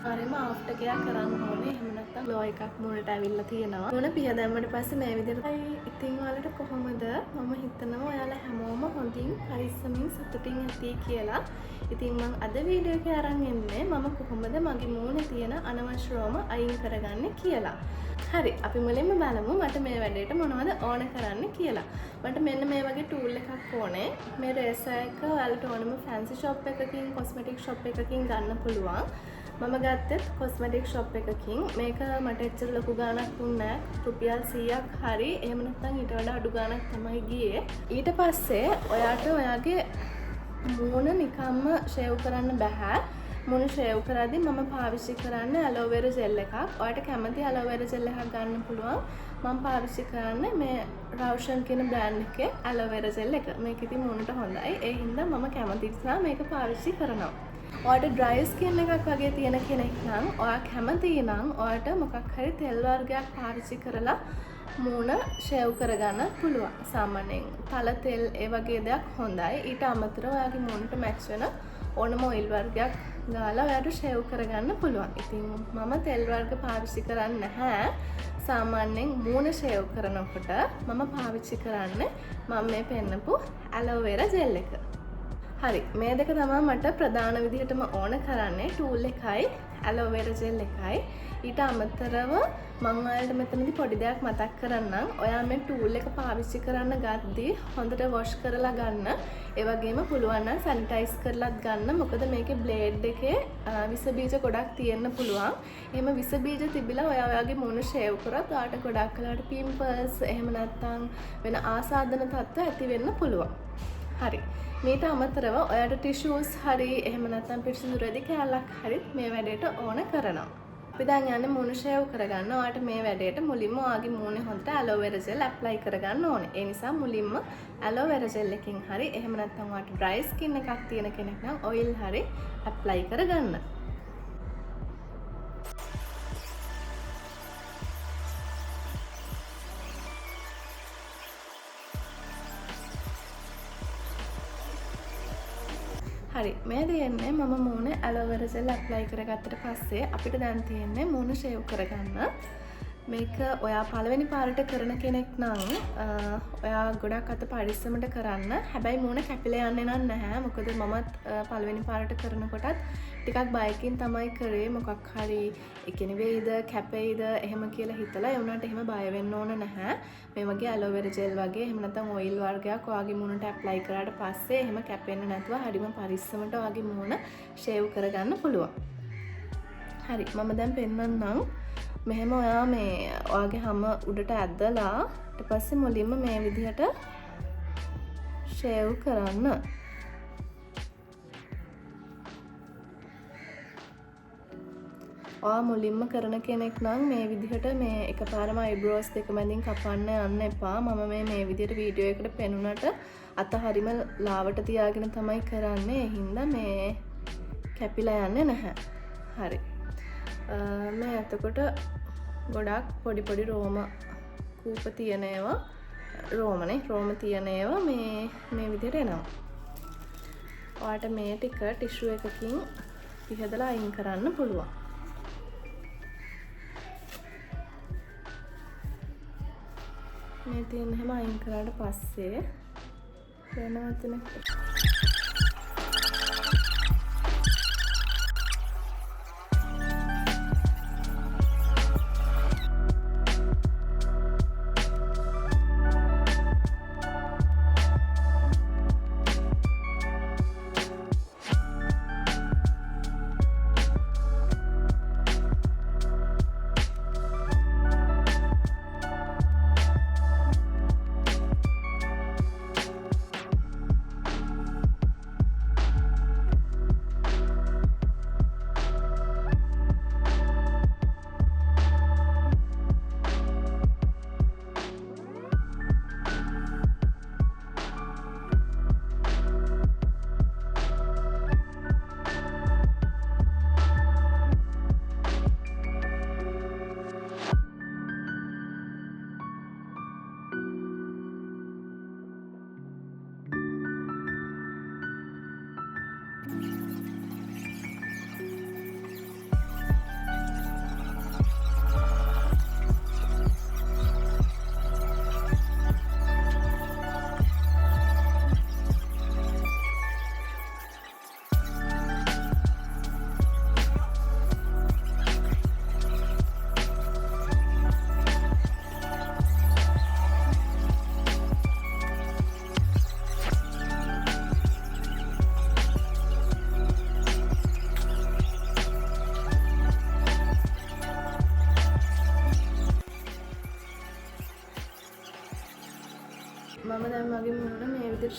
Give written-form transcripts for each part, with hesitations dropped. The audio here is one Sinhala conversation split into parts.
හරිම ආෆ්ටර් කෙයා කරන්න ඕනේ. එහෙම නැත්නම් ග්ලෝ එකක් මුලට ඇවිල්ලා තියෙනවා. මුණ පිහ දැම්මට පස්සේ මේ විදිහට ඉතින් ඔයාලට කොහොමද? මම හිතනවා ඔයාලා හැමෝම හොඳින් පරිස්සමින් සතුටින් ඇති කියලා. ඉතින් මම අද වීඩියෝ එක අරන් එන්නේ මම කොහොමද මගේ මූණේ තියෙන අනවශ්‍ය රෝම අයින් කරගන්නේ කියලා. හරි, අපි මුලින්ම බලමු මට මේ වැඩේට මොනවද ඕන කරන්න කියලා. මට මෙන්න මේ වගේ ටූල් එකක් ඕනේ. මේ රේසර් එක ඔයාලට ඕනම ෆැන්සි ෂොප් එකකින්, කොස්මෙටික් ෂොප් එකකින් ගන්න පුළුවන්. මම ගත්තෙත් කොස්මෙටික් ෂොප් එකකින්. මේක මට එච්චර ලොකු ගාණක් දුන්නේ නැහැ. රුපියල් 100ක් හරි. එහෙම නැත්නම් ඊට වඩා අඩු ගාණක් තමයි ගියේ. ඊට පස්සේ ඔයාට ඔයාගේ මූණ නිකම්ම ෂේව් කරන්න බෑ. මූණ ෂේව් කරද්දී මම පාවිච්චි කරන්නේ ඇලෝවෙරා ජෙල් එකක්. ඔයාට කැමති ඇලෝවෙරා ජෙල් එකක් ගන්න පුළුවන්. මම පාවිච්චි කරන්නේ මේ රවුෂන් කියන බ්‍රෑන්ඩ් එකේ ඇලෝවෙරා ජෙල් එක. මේක ඉතින් මූණට හොඳයි. ඒ හින්දා මම කැමති නිසා මේක පාවිච්චි කරනවා. ඔයාට ඩ්‍රයි ස්කින් එකක් වගේ තියෙන කෙනෙක් නම් ඔයා කැමති නම් ඔයාට මොකක් හරි තෙල් වර්ගයක් පාවිච්චි කරලා මූණ ෂේව් කරගන්න පුළුවන්. සාමාන්‍යයෙන් තල තෙල් ඒ වගේ දෙයක් හොඳයි. ඊට අමතරව ඔයාගේ මූණට මැච් වෙන ඕනම ඔයිල් වර්ගයක් දාලා ඔයාට ෂේව් කරගන්න පුළුවන්. ඉතින් මම තෙල් වර්ග පාවිච්චි කරන්නේ නැහැ. සාමාන්‍යයෙන් මූණ ෂේව් කරනකොට මම පාවිච්චි කරන්නේ මම මේ පෙන්නපු ඇලෝවෙරා ජෙල් එක. හරි, මේ දෙක තමයි මට ප්‍රධාන විදිහටම ඕන කරන්නේ. ටූල් එකයි ඇලෝවෙරා ජෙල් එකයි. ඊට අමතරව මම ඔයාලට මෙතනදී පොඩි දෙයක් මතක් කරන්නම්. ඔයා මේ ටූල් එක පාවිච්චි කරන්න ගද්දී හොඳට වොෂ් කරලා ගන්න. ඒ වගේම පුළුවන් නම් සැනිටයිස් කරලත් ගන්න. මොකද මේකේ බ්ලේඩ් එකේ විස බීජ ගොඩක් තියෙන්න පුළුවන්. එහෙම විස බීජ තිබිලා ඔයාගේ මූණ ෂේව් කරත් ඔයාට ගොඩක් වෙලාවට පිම්පල්ස් එහෙම නැත්නම් වෙන ආසාදන තත්ත්ව ඇති වෙන්න පුළුවන්. හරි. මේට අමතරව ඔයාට ටිෂූස් හරි එහෙම නැත්නම් පිරිසිදු රෙදි කෑල්ලක් හරි මේ වැඩේට ඕන කරනවා. අපි දැන් යන්නේ මූණ ෂේව් කරගන්න. ඔයාට මේ වැඩේට මුලින්ම ඔයාගේ මූණේ හොඳට ඇලෝවෙරා ජෙල් ඇප්ලයි කරගන්න ඕනේ. ඒ නිසා මුලින්ම ඇලෝවෙරා ජෙල් එකකින් හරි එහෙම නැත්නම් ඔයාට ඩ්‍රයි ස්කින් එකක් තියෙන කෙනෙක් නම් ඔයිල් හරි ඇප්ලයි කරගන්න. හරි, මේ තියෙන්නේ මම මූණේ ඇලෝවෙරා ජෙල් ඇප්ලයි කරගත්තට පස්සේ අපිට දැන් තියෙන්නේ මූණ ෂේව් කරගන්න. මේක ඔයා පළවෙනි පාරට කරන කෙනෙක් නම් ඔයා ගොඩක් අත පරිස්සමට කරන්න. හැබැයි මූණ කැපිලා යන්නේ නැහැ. මොකද මමත් පළවෙනි පාරට කරනකොටත් ටිකක් බයකින් තමයි කරේ. මොකක් හරි එකෙනි වෙයිද කැපෙයිද එහෙම කියලා හිතලා. ඒ වුණාට එහෙම බය වෙන්න ඕන නැහැ. මේ වගේ ඇලෝවෙරා ජෙල් වගේ එහෙම නැත්නම් ඔයිල් වර්ගයක් ඔයාගේ මූණට ඇප්ලයි කරාට පස්සේ එහෙම කැපෙන්නේ නැතුව හරිම පරිස්සමට ඔයාගේ මූණ ෂේව් කරගන්න පුළුවන්. හරි, මම දැන් පෙන්නන්නම්. මෙහෙම ඔයා මේ ඔයාගේ හැම උඩට ඇදලා ඊට පස්සේ මුලින්ම මේ විදිහට ෂේව් කරන්න. ඔයා මුලින්ම කරන කෙනෙක් නම් මේ විදිහට මේ එකපාරම අයිබ්‍රෝස් දෙක මැදින් කපන්න යන්න එපා. මම මේ විදිහට වීඩියෝ එකට පෙනුනට අත හරිම ලාවට තියාගෙන තමයි කරන්නේ. ඒ හින්දා මේ කැපිලා යන්නේ නැහැ. හරි. මේ එතකොට ගොඩක් පොඩි පොඩි රෝම කූප තියෙන ඒවා රෝම තියෙන ඒවා මේ විදිහට එනවා. ඔයාට මේ ටික ටිෂු එකකින් පිහදලා අයින් කරන්න පුළුවන්. මේ තියෙන හැම අයින් කරාට පස්සේ වෙනවත්නේ.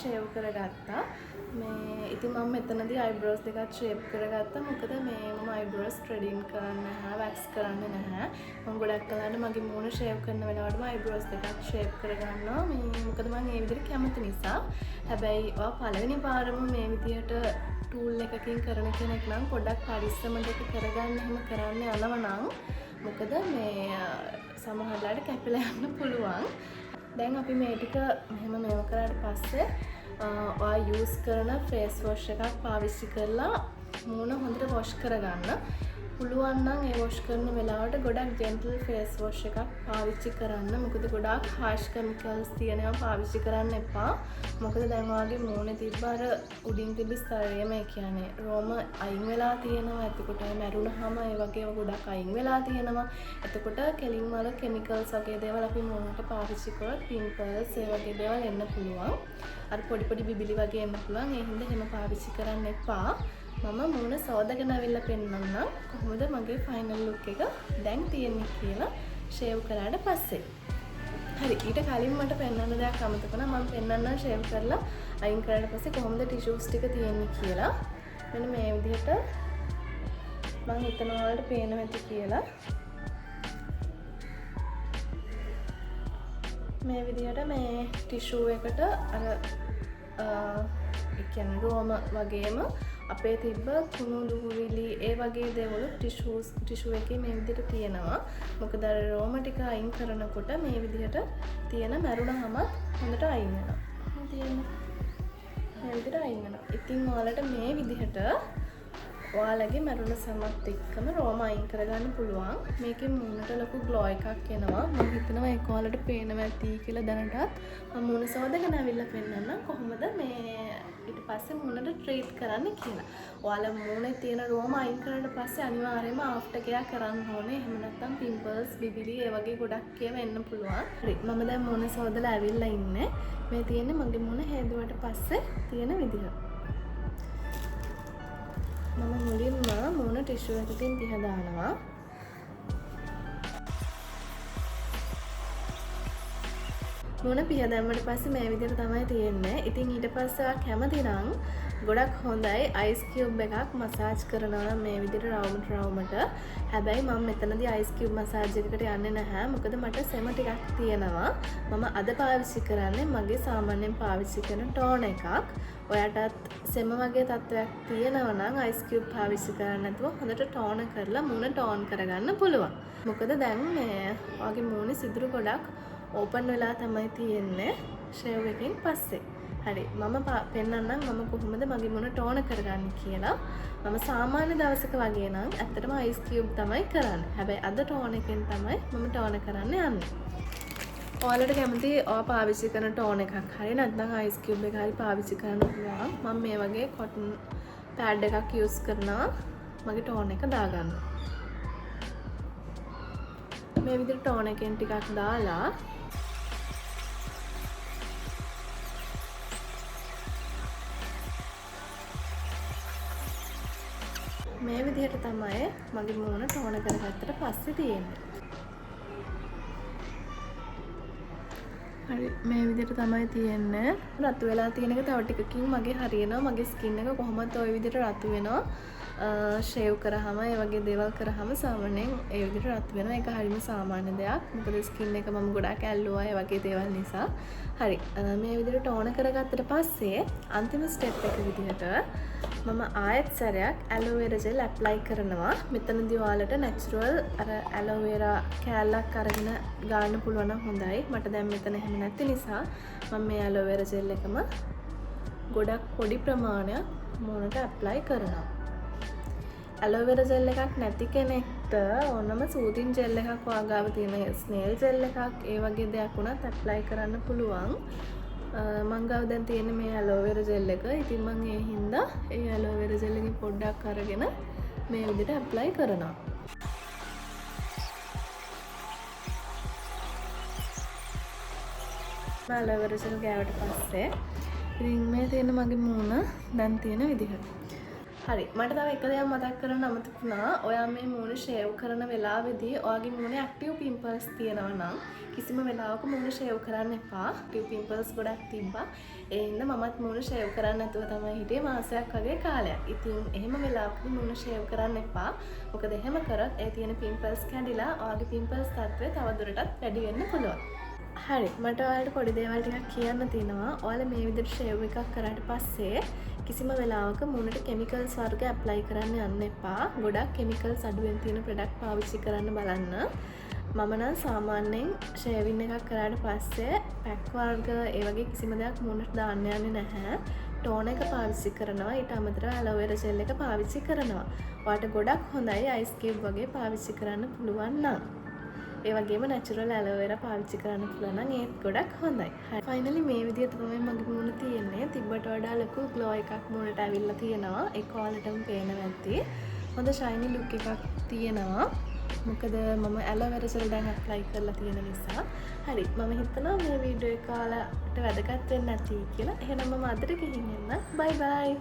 ෂේව් කරගත්තා. මේ ඉතින් මම මෙතනදී අයිබ්‍රෝස් දෙකක් ෂේප් කරගත්තා. මොකද මේ මම අයිබ්‍රෝස් ට්‍රෙඩින් කරන්නේ නැහැ, වැක්ස් කරන්නේ නැහැ. මම ගොඩක් කලකට මගේ මූණ ෂේව් කරන වෙලාවටම අයිබ්‍රෝස් දෙකක් ෂේප් කරගන්නවා. මේ මොකද මම ඒ විදිහට කැමති නිසා. හැබැයි ඔයා පළවෙනි පාරම මේ විදිහට ටූල් එකකින් කරන කෙනෙක් නම් පොඩ්ඩක් පරිස්සම දෙක කරගන්න එහෙම කරන්න යනවා නම් මොකද මේ සමහරවිට කැපිලා යන්න පුළුවන්. දැන් අපි මේ ටික මෙහෙම මේව කරාට පස්සේ ඔයා යූස් කරන ෆේස් වොෂ් එකක් පාවිච්චි කරලා මූණ හොඳට වොෂ් කරගන්න. පුළුවන් නම් ඒ වොෂ් කරන වෙලාවට ගොඩක් ජෙන්ටල් ෆේස් වොෂ් එකක් පාවිච්චි කරන්න. මොකද ගොඩාක් හාෂ් කෙමිකල්ස් තියෙනවා පාවිච්චි කරන්න එපා. මොකද දැන් ඔයාගේ මූණේ තිබ්බ අර උඩින් තිබි ස්තරයම ඒ කියන්නේ රෝම අයින් වෙලා තියෙනවා. එතකොට මැරුණාම ඒ වගේ ගොඩක් අයින් වෙලා තියෙනවා. එතකොට කෙලින් වල කෙමිකල්ස් වගේ දේවල් අපි මූණට පාවිච්චි කරොත් පිම්පල්ස් ඒ වගේ දේවල් එන්න පුළුවන්. අර පොඩි පොඩි බිබිලි වගේ එන්න පුළුවන්. ඒ හින්දා එහෙම පාවිච්චි කරන්න එපා. මම මූණ සෝදගෙන අවිල්ලා පෙන්නන්නම් කොහොමද මගේ ෆයිනල් ලුක් එක දැන් තියෙන්නේ කියලා ෂේව් කරාට පස්සේ. හරි ඊට කලින් මට පෙන්වන්න දෙයක් අමතක වුණා. මම පෙන්වන්නම් ෂේව් කරලා අයින් කරාට පස්සේ කොහොමද ටිෂුස් ටික තියෙන්නේ කියලා. මෙන්න මේ විදිහට මම හිතනවා ඔයාලට පේනවා ඇති කියලා. මේ විදිහට මේ ටිෂු එකට අර ඒ කියන්නේ රෝම වගේම අපේ තිබ්බ කුණු දුහුවිලි ඒ වගේ දේවල් ටිෂු එකේ මේ විදිහට තියෙනවා. මොකද අර රෝම ටික අයින් කරනකොට මේ විදිහට තියෙන මැරුණාම හොඳට අයින් වෙනවා. මේ විදිහට අයින් වෙනවා. ඉතින් ඔයාලට මේ විදිහට ඔයාලගේ මැරුණ සමත් එක්කම රෝම අයින් කරගන්න පුළුවන්. මේකෙන් මූණට ලොකු ග්ලෝ එකක් එනවා. මම හිතනවා ඒක ඔයාලට පේනවා ඇති කියලා දැනටත් මම මූණ සෝදගෙන අවිල්ලා පෙන්නන්න කොහොමද මේ ඊට පස්සේ මූණට ට්‍රීට් කරන්න කියලා. ඔයාලා මූණේ තියෙන රෝම අයින් කරලා පස්සේ අනිවාර්යයෙන්ම ආෆ්ටර් කෙයා කරන්න ඕනේ. එහෙම නැත්නම් පිම්පල්ස්, බිබිලි ඒ වගේ ගොඩක් ඒවා එන්න පුළුවන්. හරි. මම දැන් මූණ සෝදලා ඇවිල්ලා ඉන්නේ. මේ තියෙන්නේ මගේ මූණ හේදුවට පස්සේ තියෙන විදිහ. මම මුලින්ම මූණ ටිෂු එකකින් දිහ දානවා. මූණ පිහ දැම්මට පස්සේ මේ විදිහට තමයි තියෙන්නේ. ඉතින් ඊට පස්සේ ඔයා කැමති නම් ගොඩක් හොඳයි අයිස් කියුබ් එකක් මසාජ් කරනවා මේ විදිහට රවුමට. හැබැයි මම මෙතනදී අයිස් කියුබ් මසාජ් එකකට යන්නේ නැහැ. මොකද මට සෙම ටිකක් තියෙනවා. මම අද පාවිච්චි කරන්නේ මගේ සාමාන්‍යයෙන් පාවිච්චි කරන ටෝන එකක්. ඔයාටත් සෙම වගේ තත්ත්වයක් තියෙනවා නම් අයිස් කියුබ් පාවිච්චි කරන්න නැතුව හොඳට ටෝන කරලා මූණ ටෝන් කරගන්න පුළුවන්. මොකද දැන් මේ ඔයාගේ මූණේ සිදුරු ගොඩක් ඕපන් වෙලා තමයි තියෙන්නේ ෂේව් එකකින් පස්සේ. හරි මම පෙන්නන්නම් මම කොහොමද මගේ මූණ ටෝන කරගන්නේ කියලා. මම සාමාන්‍ය දවසක වගේ නම් ඇත්තටම අයිස් කියුබ් තමයි කරන්නේ. හැබැයි අද ටෝන එකෙන් තමයි මම ටෝන කරන්න යන්නේ. ඔයාලට කැමති ඔයා පාවිච්චි කරන ටෝන එකක් හරි නැත්නම් අයිස් කියුබ් එක හරි පාවිච්චි කරන්න පුළුවන්. මම මේ වගේ කොටන් පෑඩ් එකක් යූස් කරනවා මගේ ටෝන එක දාගන්න. මේ විදිහට ටෝන එකෙන් ටිකක් දාලා මේ විදිහට තමයි මගේ මූණ ටෝන කරගත්තට පස්සේ තියෙන්නේ. හරි මේ විදිහට තමයි තියෙන්නේ. රතු වෙලා තියෙන එක තව ටිකකින් මගේ හරියනවා. මගේ ස්කින් එක කොහොමද ওই විදිහට රතු වෙනවා. ෂේව් කරාම ඒ වගේ දේවල් කරාම සාමාන්‍යයෙන් ඒ විදිහට රතු වෙනවා. ඒක හරියම සාමාන්‍ය දෙයක්. මොකද ස්කින් එක මම ගොඩාක් ඇල්ලුවා ඒ වගේ දේවල් නිසා. හරි මේ විදිහට ටෝන කරගත්තට පස්සේ අන්තිම ස්ටෙප් එක විදිහට මම ආයෙත් සැරයක් ඇලෝවෙරා ජෙල් ඇප්ලයි කරනවා. මෙතනදී ඔයාලට නැචරල් අර ඇලෝවෙරා කෑල්ලක් අරගෙන ගන්න පුළුවන් නම් හොඳයි. මට දැන් මෙතන එහෙම නැති නිසා මම මේ ඇලෝවෙරා ජෙල් එකම ගොඩක් පොඩි ප්‍රමාණයක් මූණට ඇප්ලයි කරනවා. ඇලෝවෙරා ජෙල් එකක් නැති කෙනෙක්ට ඕනම සූතින් ජෙල් එකක් වාගාව තියෙන ස්නේල් ජෙල් එකක් ඒ වගේ දෙයක් උනත් ඇප්ලයි කරන්න පුළුවන්. මං ගාව දැන් තියෙන මේ ඇලෝවෙරා ජෙල් එක. ඉතින් මං ඒ හින්දා ඒ ඇලෝවෙරා ජෙල් එකෙන් පොඩ්ඩක් අරගෙන මේ විදිහට ඇප්ලයි කරනවා. ඇලෝවෙරා ජෙල් ගෑවට පස්සේ ඉතින් මේ තියෙන මගේ මූණ දැන් තියෙන විදිහට. හරි මට තව එක දෙයක් මතක් කරන්න අමතක වුණා. ඔයා මේ මූණ ෂේව් කරන වෙලාවේදී ඔයාගේ මූණේ ඇක්ටිව් පිම්පල්ස් තියෙනවා නම් කිසිම වෙලාවක මූණ ෂේව් කරන්න එපා. ඇක්ටිව් පිම්පල්ස් ගොඩක් තිබ්බා. ඒ හින්දා මමත් මූණ ෂේව් කරන්න නැතුව තමයි හිටියේ මාසයක් වගේ කාලයක්. ඉතින් එහෙම වෙලාවකදී මූණ ෂේව් කරන්න එපා. මොකද එහෙම කරොත් ඒ තියෙන පිම්පල්ස් කැඩිලා ඔයාගේ පිම්පල්ස් තත්ත්වය තවදුරටත් වැඩි වෙන්න පුළුවන්. හරි මට ඔයාලට පොඩි දේවල් ටිකක් කියන්න තියෙනවා. ඔයාලා මේ විදිහට ෂේව් එකක් කරාට පස්සේ කිසිම වෙලාවක මූණට කෙමිකල්ස් වර්ග ඇප්ලයි කරන්න යන්න එපා. ගොඩක් කෙමිකල්ස් අඩුවෙන් තියෙන ප්‍රොඩක්ට් පාවිච්චි කරන්න බලන්න. මම නම් සාමාන්‍යයෙන් ෂේවින් එකක් කරාට පස්සේ පැක් වර්ග ඒ වගේ කිසිම දෙයක් මූණට දාන්න යන්නේ නැහැ. ටෝන එක පාවිච්චි කරනවා. ඊට අමතරව ඇලෝවෙරා ජෙල් එක පාවිච්චි කරනවා. ඔයාලට ගොඩක් හොඳයි අයිස් කියුබ් වගේ පාවිච්චි කරන්න පුළුවන් නම්. ඒ වගේම නැචරල් ඇලෝවෙරා පාවිච්චි කරන්න පුළුවන් නම් ඒත් ගොඩක් හොඳයි. හරි. ෆයිනලි මේ විදිහට තමයි මගේ මූණ තියෙන්නේ. තිබ්බට වඩා ලොකු ග්ලෝ එකක් මූණට ඇවිල්ලා තියෙනවා. ඒක ඔයාලටම පේනවා ඇති. හොඳ ෂයිනි ලුක් එකක් තියෙනවා. මොකද මම ඇලෝවෙරා ජෙල් දැන් ඇප්ලයි කරලා තියෙන නිසා. හරි. මම හිතනවා මේ වීඩියෝ එක ඔයාලට වැදගත් වෙන්න ඇති කියලා. එහෙනම් මම අදට ගිහින් එන්න. බයි බයි.